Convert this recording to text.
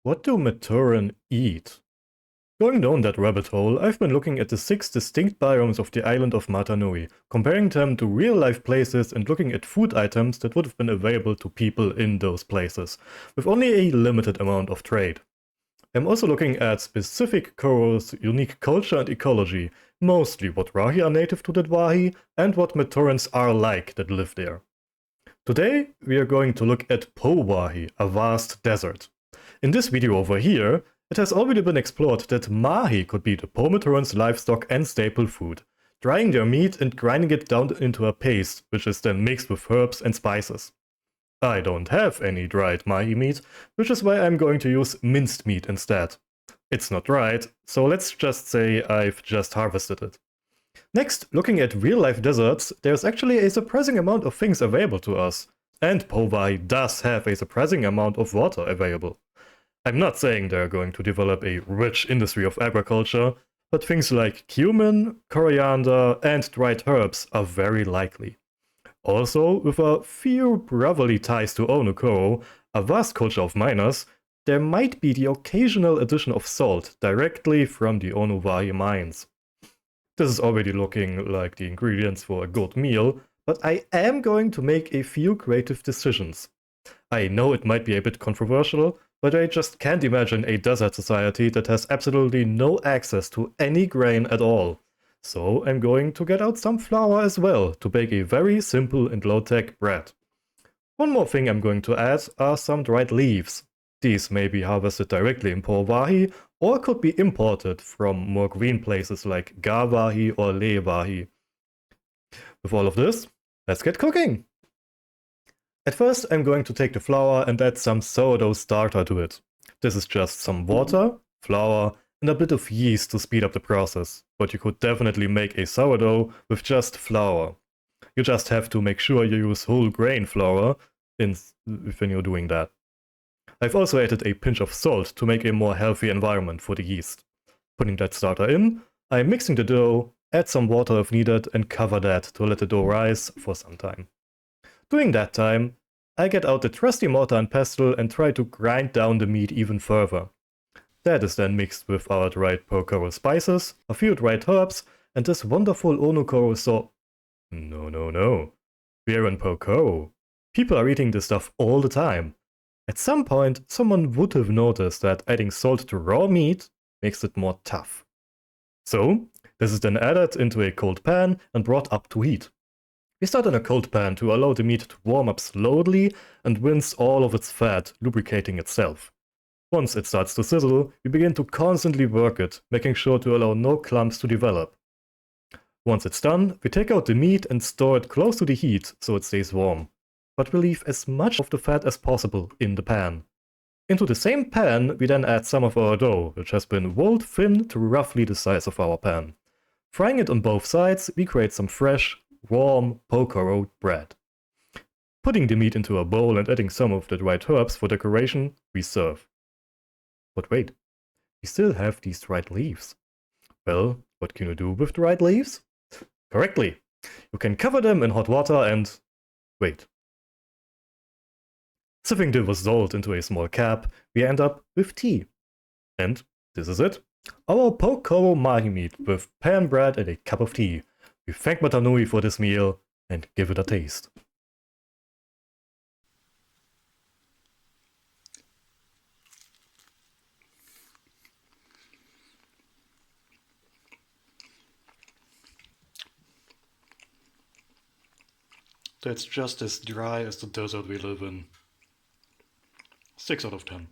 What do Matoran eat? Going down that rabbit hole, I've been looking at the 6 distinct biomes of the Island of Mata Nui, comparing them to real-life places and looking at food items that would have been available to people in those places, with only a limited amount of trade. I'm also looking at specific Koro's unique culture and ecology, mostly what Rahi are native to the Dwahi, and what Matorans are like that live there. Today, we are going to look at Po Wahi, a vast desert. In this video over here, it has already been explored that mahi could be the Po Matoran's livestock and staple food, drying their meat and grinding it down into a paste, which is then mixed with herbs and spices. I don't have any dried mahi meat, which is why I'm going to use minced meat instead. It's not dried, so let's just say I've just harvested it. Next, looking at real-life deserts, there's actually a surprising amount of things available to us, and Po Wahi does have a surprising amount of water available. I'm not saying they're going to develop a rich industry of agriculture, but things like cumin, coriander, and dried herbs are very likely. Also, with a few brotherly ties to Po Koro, a vast culture of miners, there might be the occasional addition of salt directly from the Po Wahi mines. This is already looking like the ingredients for a good meal, but I am going to make a few creative decisions. I know it might be a bit controversial, but I just can't imagine a desert society that has absolutely no access to any grain at all. So I'm going to get out some flour as well to bake a very simple and low-tech bread. One more thing I'm going to add are some dried leaves. These may be harvested directly in Po Wahi or could be imported from more green places like Ga Wahi or Le Wahi. With all of this, let's get cooking! At first, I'm going to take the flour and add some sourdough starter to it. This is just some water, flour, and a bit of yeast to speed up the process, but you could definitely make a sourdough with just flour. You just have to make sure you use whole grain flour when you're doing that. I've also added a pinch of salt to make a more healthy environment for the yeast. Putting that starter in, I'm mixing the dough, add some water if needed, and cover that to let the dough rise for some time. During that time, I get out the trusty mortar and pestle and try to grind down the meat even further. That is then mixed with our dried Po Koro spices, a few dried herbs, and this wonderful Po Koro sauce. No. We're in Po Koro. People are eating this stuff all the time. At some point, someone would have noticed that adding salt to raw meat makes it more tough. So, this is then added into a cold pan and brought up to heat. We start in a cold pan to allow the meat to warm up slowly and rinse all of its fat, lubricating itself. Once it starts to sizzle, we begin to constantly work it, making sure to allow no clumps to develop. Once it's done, we take out the meat and store it close to the heat so it stays warm. But we leave as much of the fat as possible in the pan. Into the same pan, we then add some of our dough, which has been rolled thin to roughly the size of our pan. Frying it on both sides, we create some fresh, warm Po Koro bread. Putting the meat into a bowl and adding some of the dried herbs for decoration, we serve. But wait, we still have these dried leaves. Well, what can you do with dried leaves? Correctly, you can cover them in hot water and wait. Sipping the salt into a small cap, we end up with tea. And this is it. Our Po Koro mahi meat with pan bread and a cup of tea. We thank Mata Nui for this meal and give it a taste. That's just as dry as the desert we live in. 6 out of 10.